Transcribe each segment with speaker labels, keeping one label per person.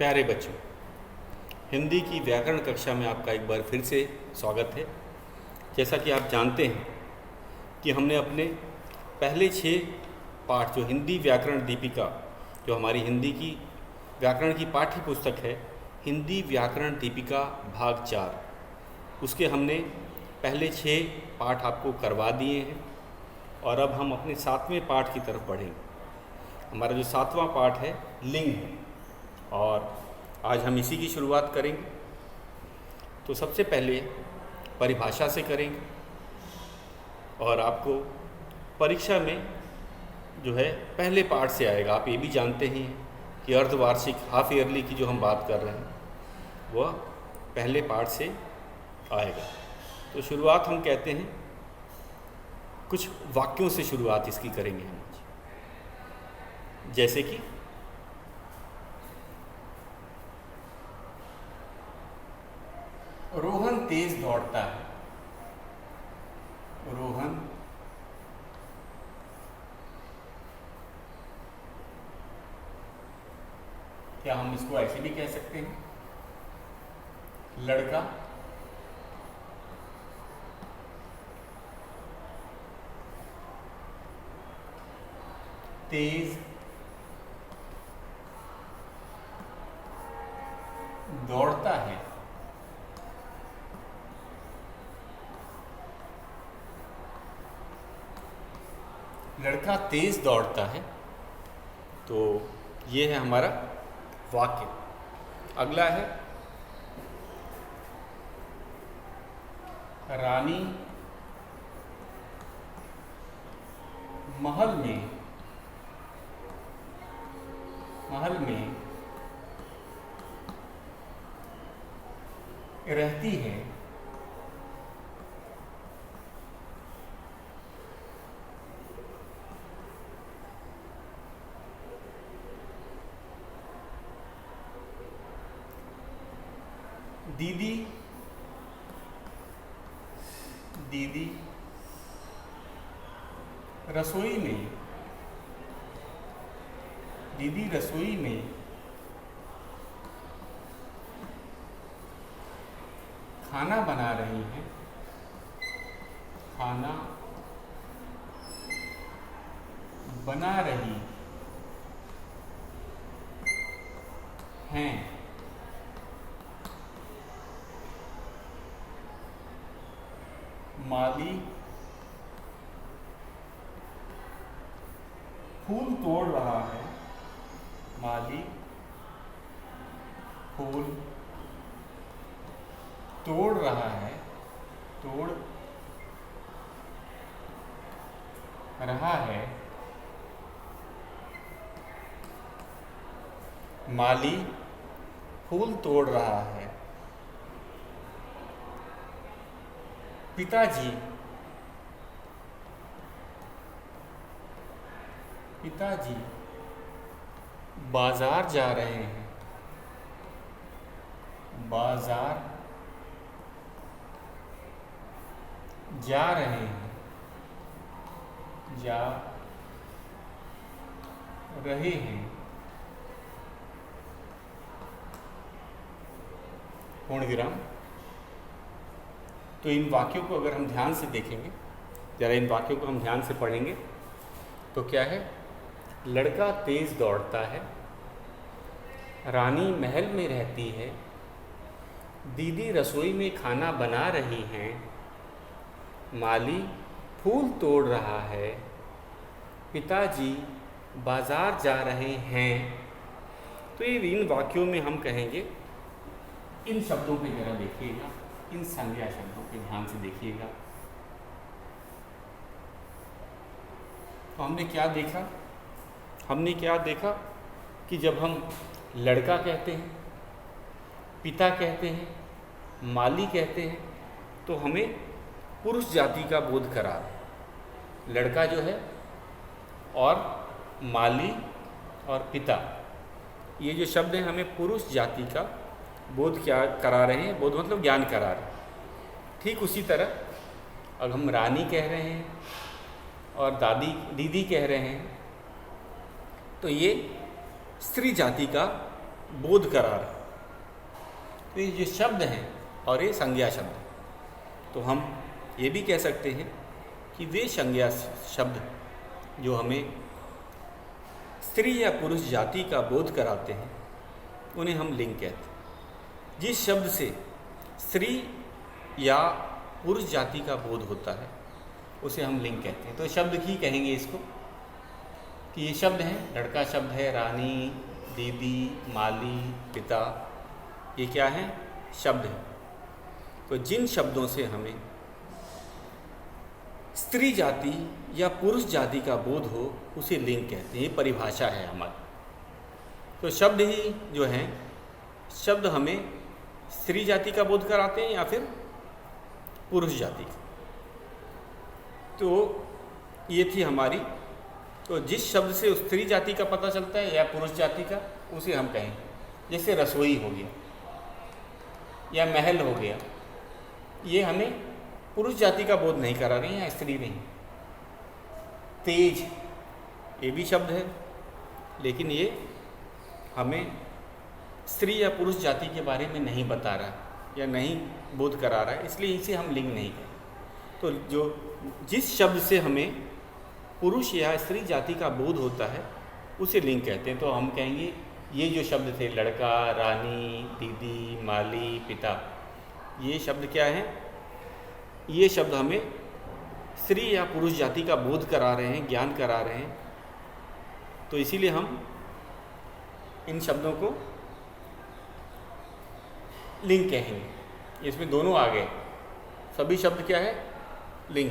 Speaker 1: प्यारे बच्चों, हिंदी की व्याकरण कक्षा में आपका एक बार फिर से स्वागत है। जैसा कि आप जानते हैं कि हमने अपने पहले 6 पाठ जो हिंदी व्याकरण दीपिका, जो हमारी हिंदी की व्याकरण की पाठ्य पुस्तक है, हिंदी व्याकरण दीपिका भाग 4, उसके हमने पहले 6 पाठ आपको करवा दिए हैं और अब हम अपने 7वें पाठ की तरफ बढ़ेंगे। हमारा जो 7वां पाठ है लिंग है और आज हम इसी की शुरुआत करेंगे। तो सबसे पहले परिभाषा से करेंगे और आपको परीक्षा में जो है पहले पाठ से आएगा। आप ये भी जानते ही हैं कि अर्धवार्षिक हाफ ईयरली की जो हम बात कर रहे हैं वह पहले पाठ से आएगा। तो शुरुआत हम कहते हैं कुछ वाक्यों से शुरुआत इसकी करेंगे हम आज। जैसे कि रोहन तेज दौड़ता है। रोहन क्या हम इसको ऐसे भी कह सकते हैं, लड़का तेज दौड़ता है। लड़का तेज दौड़ता है। तो ये है हमारा वाक्य। अगला है रानी महल में रहती है। दीदी रसोई में खाना बना रही हैं। खाना बना रही हैं। माली फूल तोड़ रहा है। माली फूल तोड़ रहा है। तोड़ रहा है। माली फूल तोड़ रहा है। पिताजी बाजार जा रहे हैं। बाजार जा रहे हैं। जा रहे हैं। पूर्ण विराम। तो इन वाक्यों को अगर हम ध्यान से देखेंगे, जरा इन वाक्यों को हम ध्यान से पढ़ेंगे तो क्या है, लड़का तेज दौड़ता है। रानी महल में रहती है। दीदी रसोई में खाना बना रही हैं। माली फूल तोड़ रहा है। पिताजी बाजार जा रहे हैं। तो ये इन वाक्यों में हम कहेंगे, इन शब्दों पे जरा देखिएगा, इन संज्ञा शब्दों पे ध्यान से देखिएगा। तो हमने क्या देखा कि जब हम लड़का कहते हैं, पिता कहते हैं, माली कहते हैं तो हमें पुरुष जाति का बोध करा रहे। लड़का जो है और माली और पिता, ये जो शब्द हैं हमें पुरुष जाति का बोध क्या करा रहे हैं, बोध मतलब ज्ञान करा रहे हैं। ठीक उसी तरह अब हम रानी कह रहे हैं और दीदी कह रहे हैं तो ये स्त्री जाति का बोध करा रहा। तो ये जो शब्द हैं और ये संज्ञा शब्द, तो हम ये भी कह सकते हैं कि वे संज्ञा शब्द जो हमें स्त्री या पुरुष जाति का बोध कराते हैं उन्हें हम लिंग कहते हैं। जिस शब्द से स्त्री या पुरुष जाति का बोध होता है उसे हम लिंग कहते हैं। तो शब्द ही कहेंगे इसको कि ये शब्द हैं, लड़का शब्द है, रानी, दीदी, माली, पिता, ये क्या है? शब्द हैं। तो जिन शब्दों से हमें स्त्री जाति या पुरुष जाति का बोध हो उसे लिंग कहते हैं। ये परिभाषा है हमारी। तो शब्द ही जो हैं, शब्द हमें स्त्री जाति का बोध कराते हैं या फिर पुरुष जाति का। तो ये थी हमारी। तो जिस शब्द से स्त्री जाति का पता चलता है या पुरुष जाति का, उसे हम कहेंगे। जैसे रसोई हो गया या महल हो गया, ये हमें पुरुष जाति का बोध नहीं करा रही हैं या स्त्री नहीं। तेज, ये भी शब्द है, लेकिन ये हमें स्त्री या पुरुष जाति के बारे में नहीं बता रहा या नहीं बोध करा रहा है, इसलिए इसे हम लिंग नहीं कहें। तो जिस शब्द से हमें पुरुष या स्त्री जाति का बोध होता है उसे लिंग कहते हैं। तो हम कहेंगे ये जो शब्द थे, लड़का, रानी, दीदी, माली, पिता, ये शब्द क्या हैं? ये शब्द हमें स्त्री या पुरुष जाति का बोध करा रहे हैं, ज्ञान करा रहे हैं। तो इसीलिए हम इन शब्दों को लिंग कहेंगे। इसमें दोनों आ गए, सभी शब्द क्या है? लिंग।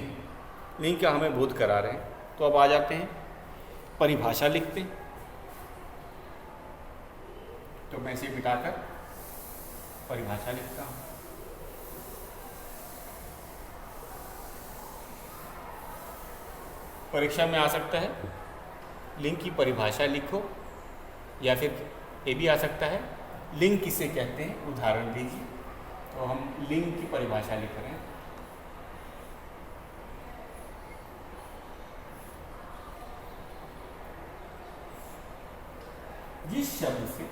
Speaker 1: लिंग का हमें बोध करा रहे हैं। तो अब आ जाते हैं परिभाषा लिखते हैं। तो मैं इसे मिटाकर परिभाषा लिखता हूँ। परीक्षा में आ सकता है लिंग की परिभाषा लिखो, या फिर ये भी आ सकता है लिंग किसे कहते हैं, उदाहरण दीजिए। तो हम लिंग की परिभाषा लिख रहे हैं। जिस शब्द से,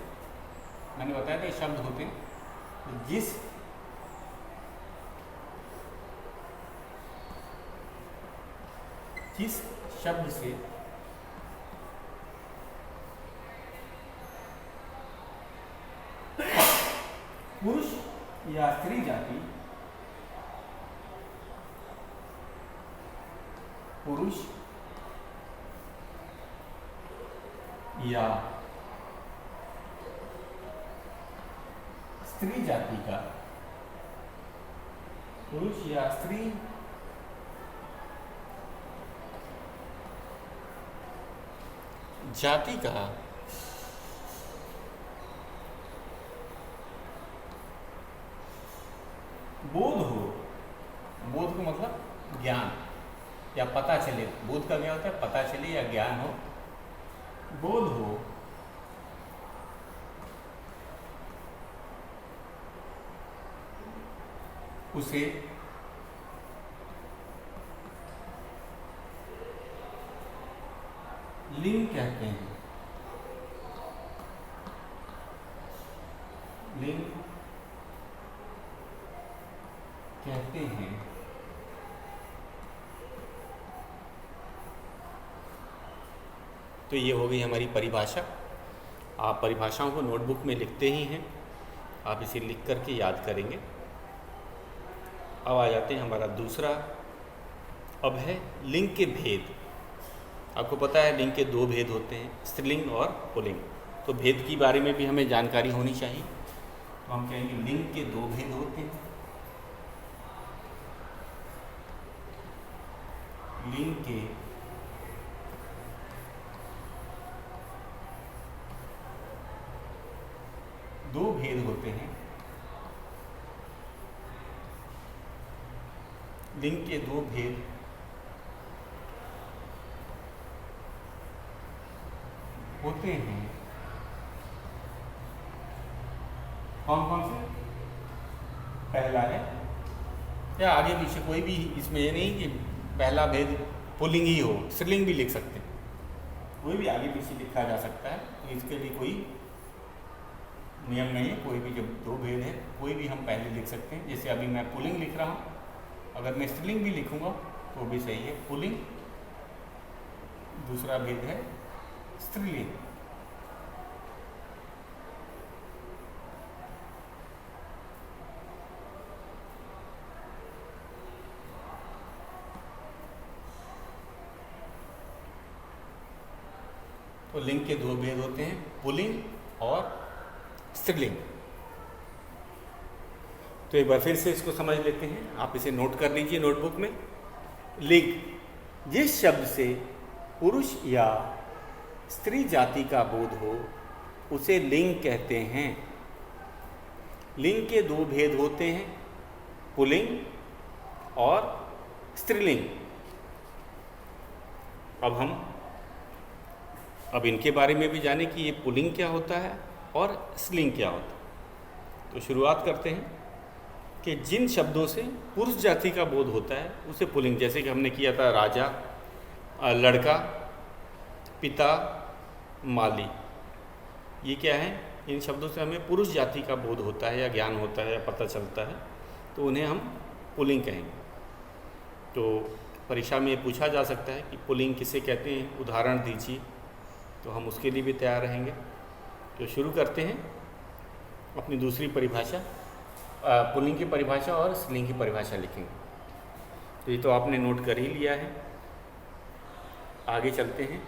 Speaker 1: मैंने बताया था ये शब्द होते हैं, तो जिस शब्द से पुरुष या स्त्री जाति, पुरुष या स्त्री जाति का, पुरुष या स्त्री जाति का बोध हो, बोध को मतलब ज्ञान या पता चले। बोध का क्या होता है? पता चले या ज्ञान हो, बोध हो, उसे लिंग कहते हैं। लिंग कहते हैं। तो ये हो गई हमारी परिभाषा। आप परिभाषाओं को नोटबुक में लिखते ही हैं, आप इसे लिख करके याद करेंगे। अब आ जाते हैं हमारा दूसरा, अब है लिंग के भेद। आपको पता है लिंग के दो भेद होते हैं, स्त्रीलिंग और पुल्लिंग। तो भेद की बारे में भी हमें जानकारी होनी चाहिए। तो हम कहेंगे लिंग के दो भेद होते हैं। लिंग के दो भेद होते हैं। लिंग के दो भेद होते हैं। कौन कौन से? पहला है, या आगे पीछे कोई भी, इसमें ये नहीं कि पहला भेद पुल्लिंग ही हो, स्त्रीलिंग भी लिख सकते हैं, कोई भी आगे पीछे लिखा जा सकता है। तो इसके लिए कोई नियम नहीं है, कोई भी जब दो भेद है कोई भी हम पहले लिख सकते हैं। जैसे अभी मैं पुल्लिंग लिख रहा हूँ, अगर मैं स्त्रीलिंग भी लिखूँगा तो भी सही है, पुल्लिंग। दूसरा भेद है स्त्रीलिंग। तो लिंग के दो भेद होते हैं, पुल्लिंग और स्त्रीलिंग। तो एक बार फिर से इसको समझ लेते हैं, आप इसे नोट कर लीजिए नोटबुक में। लिंग, जिस शब्द से पुरुष या स्त्री जाति का बोध हो उसे लिंग कहते हैं। लिंग के दो भेद होते हैं, पुल्लिंग और स्त्रीलिंग। अब इनके बारे में भी जाने कि ये पुल्लिंग क्या होता है और स्त्रीलिंग क्या होता है। तो शुरुआत करते हैं कि जिन शब्दों से पुरुष जाति का बोध होता है उसे पुल्लिंग, जैसे कि हमने किया था राजा, लड़का, पिता, माली। ये क्या है, इन शब्दों से हमें पुरुष जाति का बोध होता है या ज्ञान होता है या पता चलता है, तो उन्हें हम पुल्लिंग कहेंगे। तो परीक्षा में ये पूछा जा सकता है कि पुल्लिंग किसे कहते हैं, उदाहरण दीजिए, तो हम उसके लिए भी तैयार रहेंगे। तो शुरू करते हैं अपनी दूसरी परिभाषा, पुल्लिंग की परिभाषा और स्त्रीलिंग की परिभाषा लिखेंगे। तो ये तो आपने नोट कर ही लिया है। आगे चलते हैं।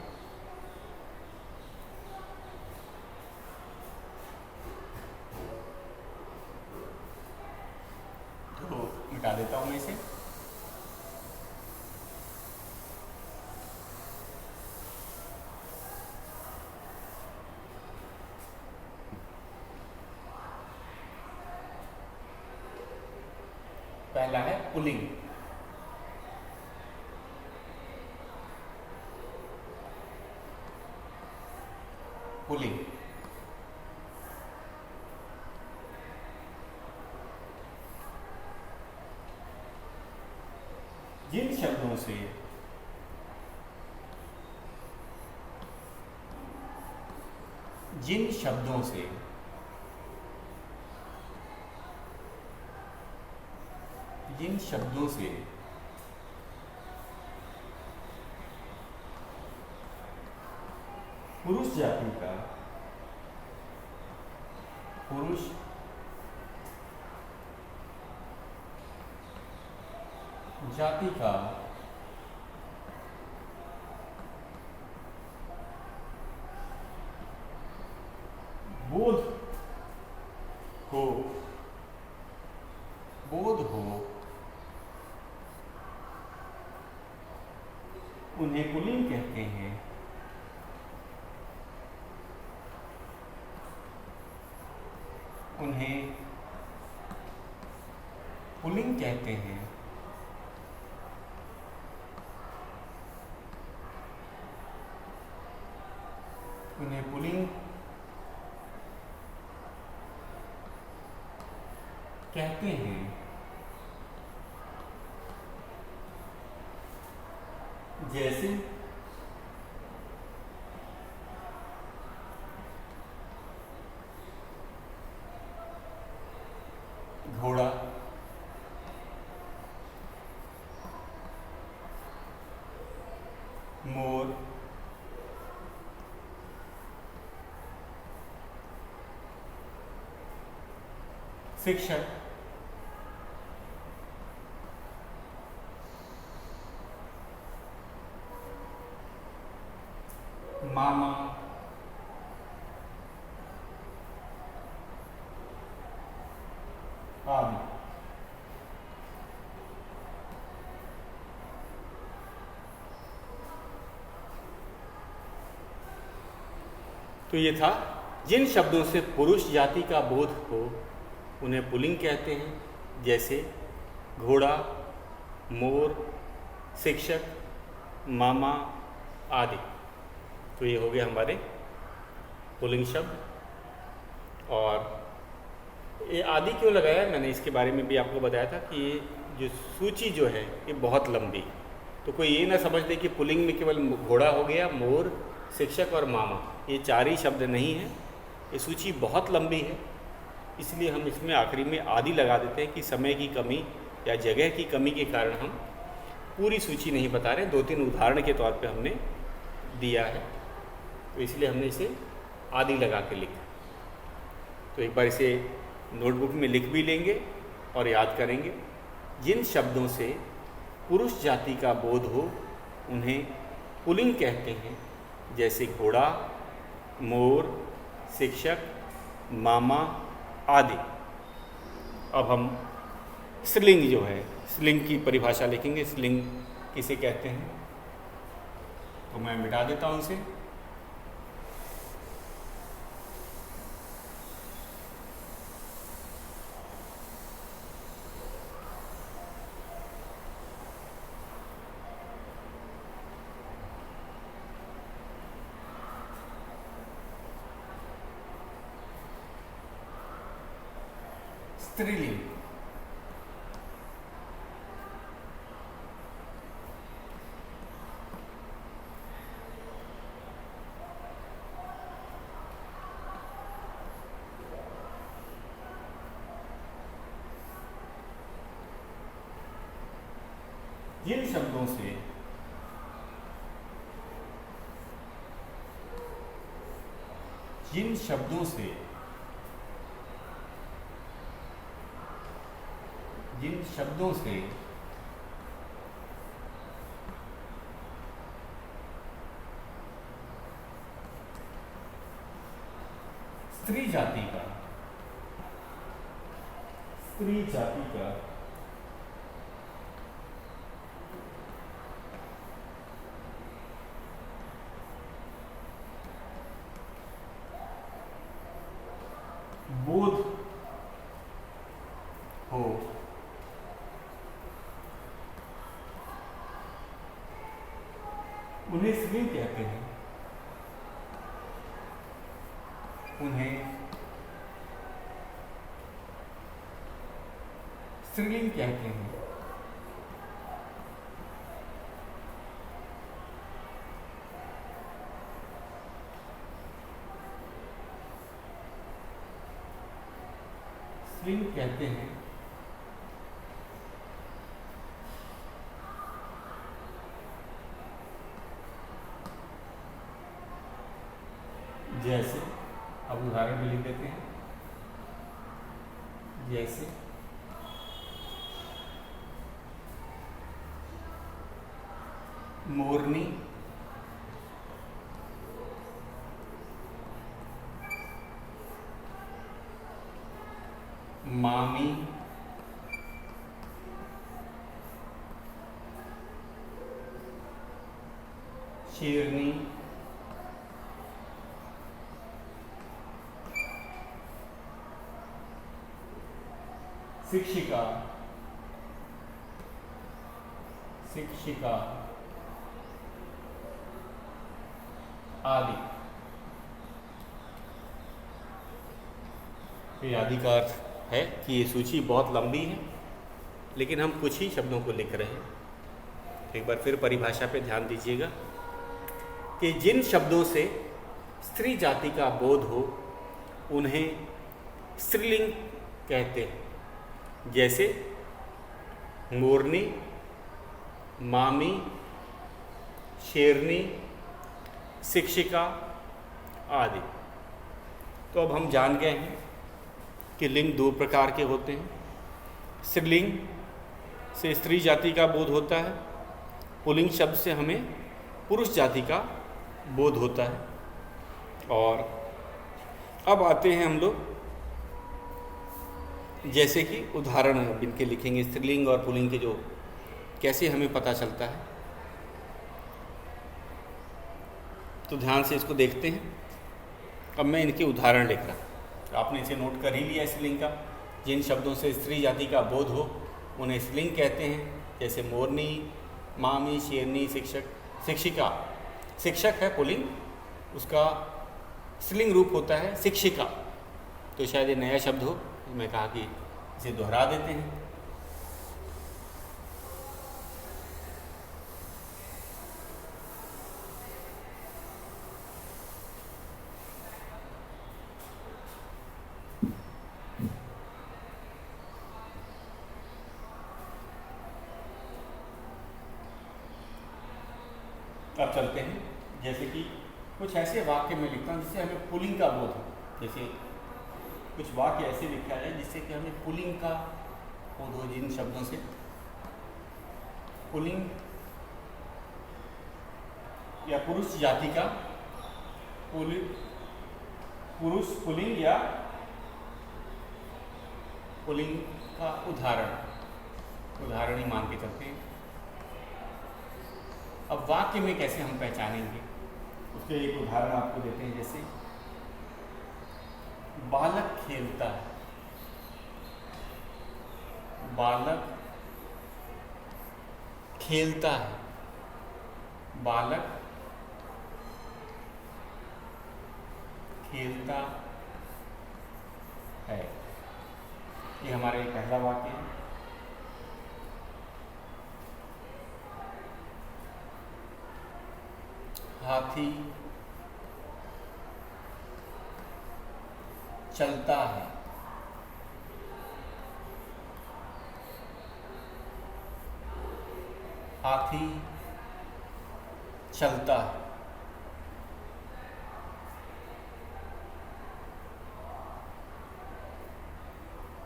Speaker 1: तो मिटा देता हूँ मैं इसे। पहला है पुल्लिंग। पुल्लिंग जिन शब्दों से जिन शब्दों से पुरुष जाति का बोध हो उन्हें पुल्लिंग कहते हैं। उन्हें पुल्लिंग कहते हैं। जैसे घोड़ा, मोर, शिक्षक, मामा, आदि। तो ये था, जिन शब्दों से पुरुष जाति का बोध हो उन्हें पुल्लिंग कहते हैं, जैसे घोड़ा, मोर, शिक्षक, मामा आदि। तो ये हो गए हमारे पुल्लिंग शब्द। और ये आदि क्यों लगाया, मैंने इसके बारे में भी आपको बताया था कि ये जो सूची जो है ये बहुत लंबी, तो कोई ये ना समझ ले कि पुल्लिंग में केवल घोड़ा हो गया, मोर, शिक्षक और मामा, ये चार ही शब्द नहीं हैं। ये सूची बहुत लंबी है, इसलिए हम इसमें आखिरी में आदि लगा देते हैं कि समय की कमी या जगह की कमी के कारण हम पूरी सूची नहीं बता रहे, 2-3 उदाहरण के तौर पे हमने दिया है, तो इसलिए हमने इसे आदि लगा के लिखा। तो एक बार इसे नोटबुक में लिख भी लेंगे और याद करेंगे। जिन शब्दों से पुरुष जाति का बोध हो उन्हें पुल्लिंग कहते हैं, जैसे घोड़ा, मोर, शिक्षक, मामा आदि। अब हम स्त्रीलिंग जो है, स्त्रीलिंग की परिभाषा लिखेंगे। स्त्रीलिंग किसे कहते हैं, तो मैं मिटा देता हूँ इसे। स्त्रीलिंग जिन शब्दों से जिन शब्दों से जिन शब्दों से स्त्री जाति का बोध हो उन्हें स्त्रीलिंग कहते हैं। उन्हें स्त्रीलिंग कहते हैं। स्त्रीलिंग कहते हैं जैसे, अब उदाहरण भी लिख देते हैं। जैसे मोरनी, मामी, शेरनी, शिक्षिका आदि। ये आदि का अर्थ है कि ये सूची बहुत लंबी है, लेकिन हम कुछ ही शब्दों को लिख रहे हैं। एक बार फिर परिभाषा पे ध्यान दीजिएगा कि जिन शब्दों से स्त्री जाति का बोध हो उन्हें स्त्रीलिंग कहते हैं, जैसे मोरनी, मामी, शेरनी, शिक्षिका आदि। तो अब हम जान गए हैं कि लिंग 2 प्रकार के होते हैं। स्त्रीलिंग से स्त्री जाति का बोध होता है, पुल्लिंग शब्द से हमें पुरुष जाति का बोध होता है। और अब आते हैं हम लोग, जैसे कि उदाहरण इनके लिखेंगे, स्त्रीलिंग और पुल्लिंग के जो कैसे हमें पता चलता है, तो ध्यान से इसको देखते हैं। अब मैं इनके उदाहरण लिख रहा हूँ, आपने इसे नोट कर ही लिया। स्त्रीलिंग का, जिन शब्दों से स्त्री जाति का बोध हो उन्हें स्त्रीलिंग कहते हैं, जैसे मोरनी, मामी, शेरनी, शिक्षक, शिक्षिका। शिक्षक है पुल्लिंग, उसका स्त्रीलिंग रूप होता है शिक्षिका। तो शायद ये नया शब्द हो, मैं कहा कि इसे दोहरा देते हैं। कुछ ऐसे वाक्य में लिखता हूँ जिससे हमें पुल्लिंग का बोध हो। जैसे कुछ वाक्य ऐसे लिखा है जिससे कि हमें पुल्लिंग का बोध हो, जिन शब्दों से पुल्लिंग या पुरुष जाति का पुरुष पुल्लिंग या पुल्लिंग का उदाहरण ही मान के चलते हैं। अब वाक्य में कैसे हम पहचानेंगे, उसके एक उदाहरण आपको देते हैं। जैसे बालक खेलता है, बालक खेलता है, बालक खेलता है, ये हमारा एक पहला वाक्य है। हाथी चलता है, हाथी चलता है।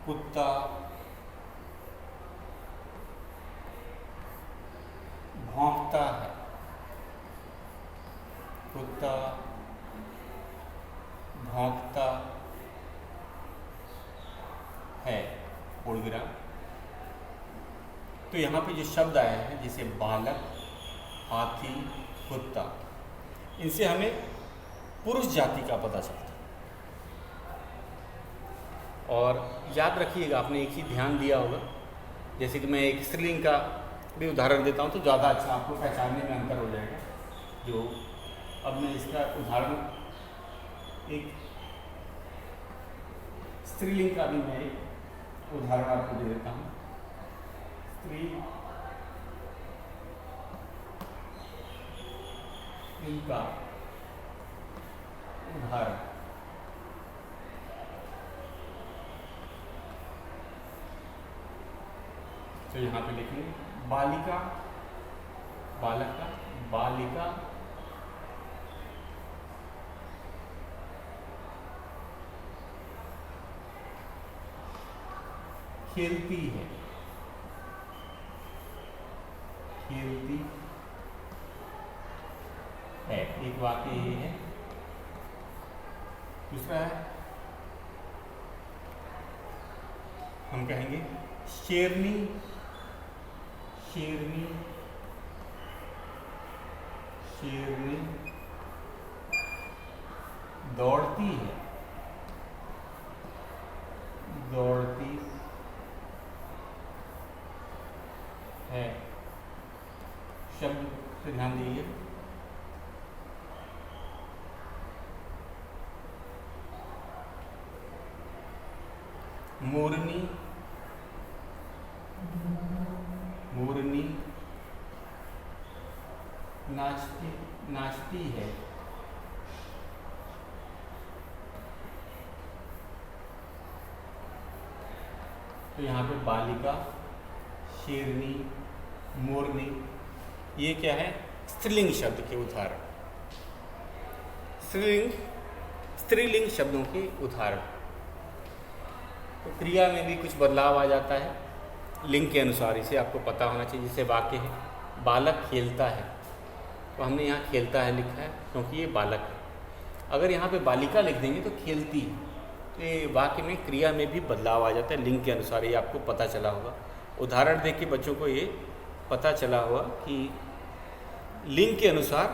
Speaker 1: कुत्ता भौंकता है, कुत्ता भौंकता है, पूर्ण विराम। तो यहाँ पे जो शब्द आया है जैसे बालक, हाथी, कुत्ता, इनसे हमें पुरुष जाति का पता चलता है। और याद रखिएगा, आपने एक ही ध्यान दिया होगा, जैसे कि मैं एक स्त्रीलिंग का भी उदाहरण देता हूँ तो ज़्यादा अच्छा आपको पहचानने में अंतर हो जाएगा। जो अब मैं इसका उदाहरण एक स्त्रीलिंग का भी मैं एक उदाहरण आपको दे देता हूँ। स्त्रीलिंग का उदाहरण, तो यहाँ पे लिखेंगे बालिका, बालक का, बालिका खेलती है, खेलती है, एक वाक्य ये है। दूसरा है, हम कहेंगे शेरनी, शेरनी, शेरनी दौड़ती है, दौड़ती है। शब्द पे ध्यान दीजिए। मोरनी, मोरनी नाचती, नाचती है, तो यहाँ पे बालिका, शेरनी, मोरनी, ये क्या है, स्त्रीलिंग शब्द के उदाहरण, स्त्रीलिंग शब्दों के उदाहरण। तो क्रिया में भी कुछ बदलाव आ जाता है लिंग के अनुसार, इसे आपको पता होना चाहिए। जैसे वाक्य है बालक खेलता है, तो हमने यहाँ खेलता है लिखा है क्योंकि ये बालक है। अगर यहाँ पे बालिका लिख देंगे तो खेलती है, तो ये वाक्य में क्रिया में भी बदलाव आ जाता है लिंग के अनुसार, ये आपको पता चला होगा। उदाहरण देख के बच्चों को ये पता चला हुआ कि लिंग के अनुसार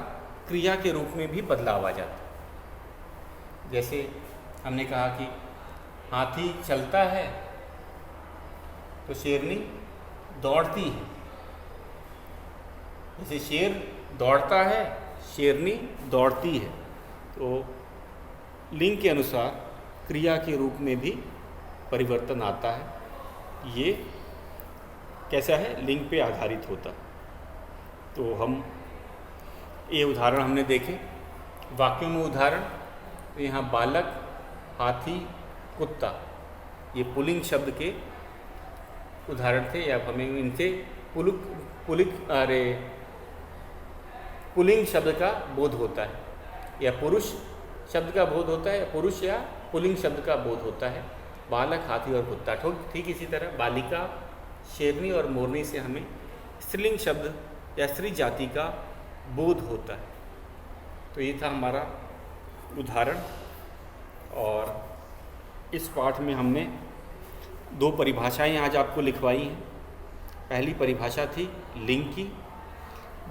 Speaker 1: क्रिया के रूप में भी बदलाव आ जाता है। जैसे हमने कहा कि हाथी चलता है तो शेरनी दौड़ती है, जैसे शेर दौड़ता है, शेरनी दौड़ती है। तो लिंग के अनुसार क्रिया के रूप में भी परिवर्तन आता है। ये कैसा है, लिंग पे आधारित होता। तो हम ये उदाहरण हमने देखे वाक्यों में। उदाहरण तो यहाँ बालक, हाथी, कुत्ता, ये पुल्लिंग शब्द के उदाहरण थे। या हमें इनसे पुल्लिंग शब्द का बोध होता है। या पुरुष शब्द का बोध होता है, या पुरुष या पुल्लिंग शब्द का बोध होता है। बालक, हाथी और कुत्ता। ठीक इसी तरह बालिका, शेरनी और मोरनी से हमें स्त्रीलिंग शब्द या स्त्री जाति का बोध होता है। तो ये था हमारा उदाहरण। और इस पाठ में हमने 2 परिभाषाएं आज आपको लिखवाई हैं। पहली परिभाषा थी लिंग की,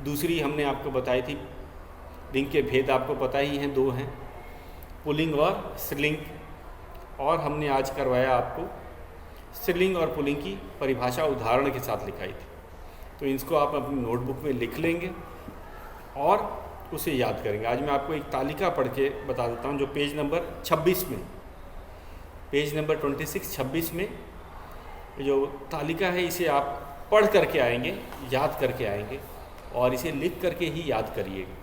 Speaker 1: दूसरी हमने आपको बताई थी, लिंग के भेद आपको पता ही हैं, 2 हैं, पुल्लिंग और स्त्रीलिंग। और हमने आज करवाया आपको स्त्रीलिंग और पुल्लिंग की परिभाषा उदाहरण के साथ लिखाई थी। तो इसको आप अपनी नोटबुक में लिख लेंगे और उसे याद करेंगे। आज मैं आपको एक तालिका पढ़ के बता देता हूँ, जो पेज नंबर 26 में, पेज नंबर 26 में जो तालिका है, इसे आप पढ़ करके आएंगे, याद करके आएंगे और इसे लिख करके ही याद करिएगा।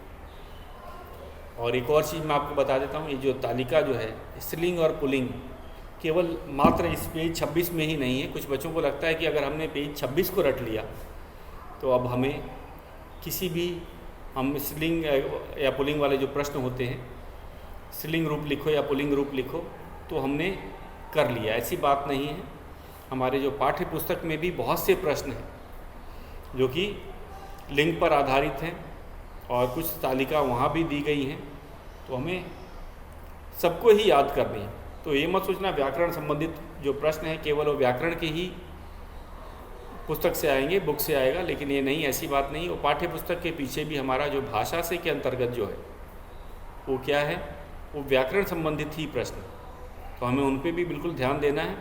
Speaker 1: और एक और चीज़ मैं आपको बता देता हूँ, ये जो तालिका जो है स्त्रीलिंग और पुल्लिंग केवल मात्र इस पेज 26 में ही नहीं है। कुछ बच्चों को लगता है कि अगर हमने पेज 26 को रट लिया तो अब हमें किसी भी, हम स्त्रीलिंग या पुल्लिंग वाले जो प्रश्न होते हैं, स्त्रीलिंग रूप लिखो या पुल्लिंग रूप लिखो, तो हमने कर लिया। ऐसी बात नहीं है। हमारे जो पाठ्य पुस्तक में भी बहुत से प्रश्न हैं जो कि लिंग पर आधारित हैं और कुछ तालिका वहाँ भी दी गई हैं, तो हमें सबको ही याद करनी है। तो ये मत सोचना व्याकरण संबंधित जो प्रश्न है केवल वो व्याकरण के ही पुस्तक से आएंगे, बुक से आएगा, लेकिन ये नहीं, ऐसी बात नहीं। वो पाठ्य पुस्तक के पीछे भी हमारा जो भाषा से के अंतर्गत जो है वो क्या है, वो व्याकरण संबंधित ही प्रश्न। तो हमें उन पर भी बिल्कुल ध्यान देना है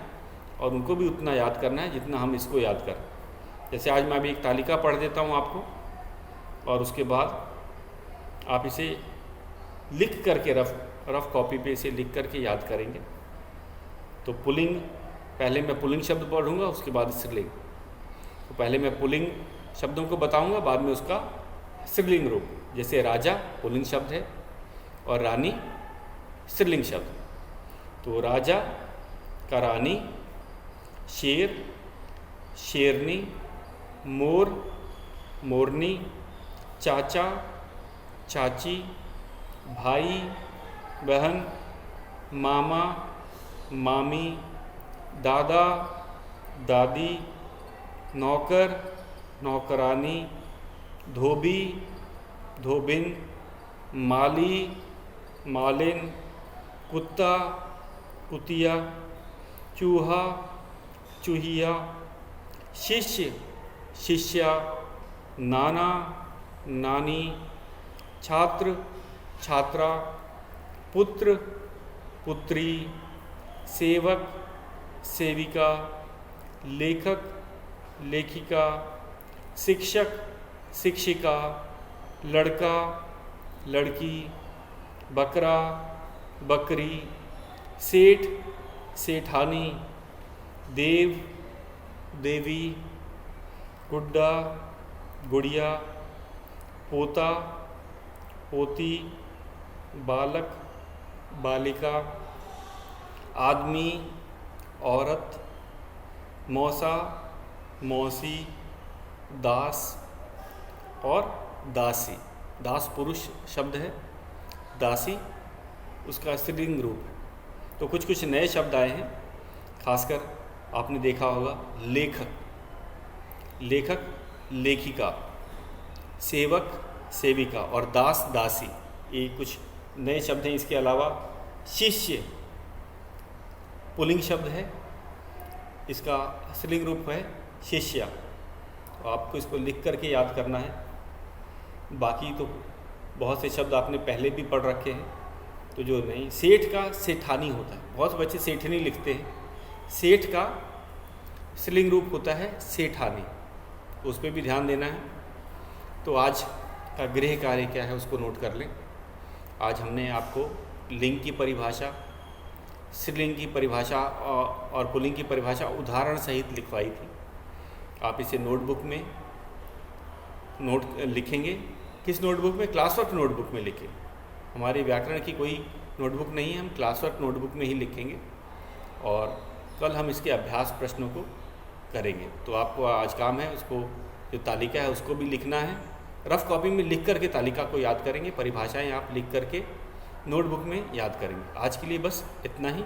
Speaker 1: और उनको भी उतना याद करना है जितना हम इसको याद करें। जैसे आज मैं अभी एक तालिका पढ़ देता हूँ आपको, और उसके बाद आप इसे लिख करके रफ कॉपी पे इसे लिख करके याद करेंगे। तो पुल्लिंग, पहले मैं पुल्लिंग शब्द पढ़ूंगा, उसके बाद स्त्रीलिंग। तो पहले मैं पुल्लिंग शब्दों को बताऊंगा, बाद में उसका स्त्रीलिंग रूप। जैसे राजा पुल्लिंग शब्द है और रानी स्त्रीलिंग शब्द। तो राजा का रानी, शेर, शेरनी, मोर, मोरनी, चाचा, चाची, भाई, बहन, मामा, मामी, दादा, दादी, नौकर, नौकरानी, धोबी, धोबिन, माली, मालिन, कुत्ता, कुतिया, चूहा, चूहिया, शिष्य, शिष्या, नाना, नानी, छात्र, छात्रा, पुत्र, पुत्री, सेवक, सेविका, लेखक, लेखिका, शिक्षक, शिक्षिका, लड़का, लड़की, बकरा, बकरी, सेठ, सेठानी, देव, देवी, गुड्डा, गुड़िया, पोता, पोती, बालक, बालिका, आदमी, औरत, मौसा, मौसी, दास और दासी। दास पुरुष शब्द है, दासी उसका स्त्रीलिंग रूप है। तो कुछ कुछ नए शब्द आए हैं, खासकर आपने देखा होगा लेखक, लेखक, लेखिका, सेवक, सेविका और दास, दासी, ये कुछ नए शब्द हैं। इसके अलावा शिष्य पुल्लिंग शब्द है, इसका स्त्रीलिंग रूप है शिष्या। तो आपको इसको लिख करके याद करना है। बाकी तो बहुत से शब्द आपने पहले भी पढ़ रखे हैं, तो जो नहीं, सेठ का सेठानी होता है, बहुत बच्चे सेठनी लिखते हैं। सेठ का स्त्रीलिंग रूप होता है सेठानी, तो उस पर भी ध्यान देना है। तो आज का गृह कार्य क्या है उसको नोट कर लें। आज हमने आपको लिंग की परिभाषा, स्त्रीलिंग की परिभाषा और पुल्लिंग की परिभाषा उदाहरण सहित लिखवाई थी। आप इसे नोटबुक में लिखेंगे। किस नोटबुक में? क्लास वर्क नोटबुक में लिखें। हमारे व्याकरण की कोई नोटबुक नहीं है, हम क्लास वर्क नोटबुक में ही लिखेंगे और कल हम इसके अभ्यास प्रश्नों को करेंगे। तो आपको आज काम है, उसको जो तालिका है उसको भी लिखना है। रफ कॉपी में लिख करके तालिका को याद करेंगे, परिभाषाएं आप लिख करके नोटबुक में याद करेंगे। आज के लिए बस इतना ही।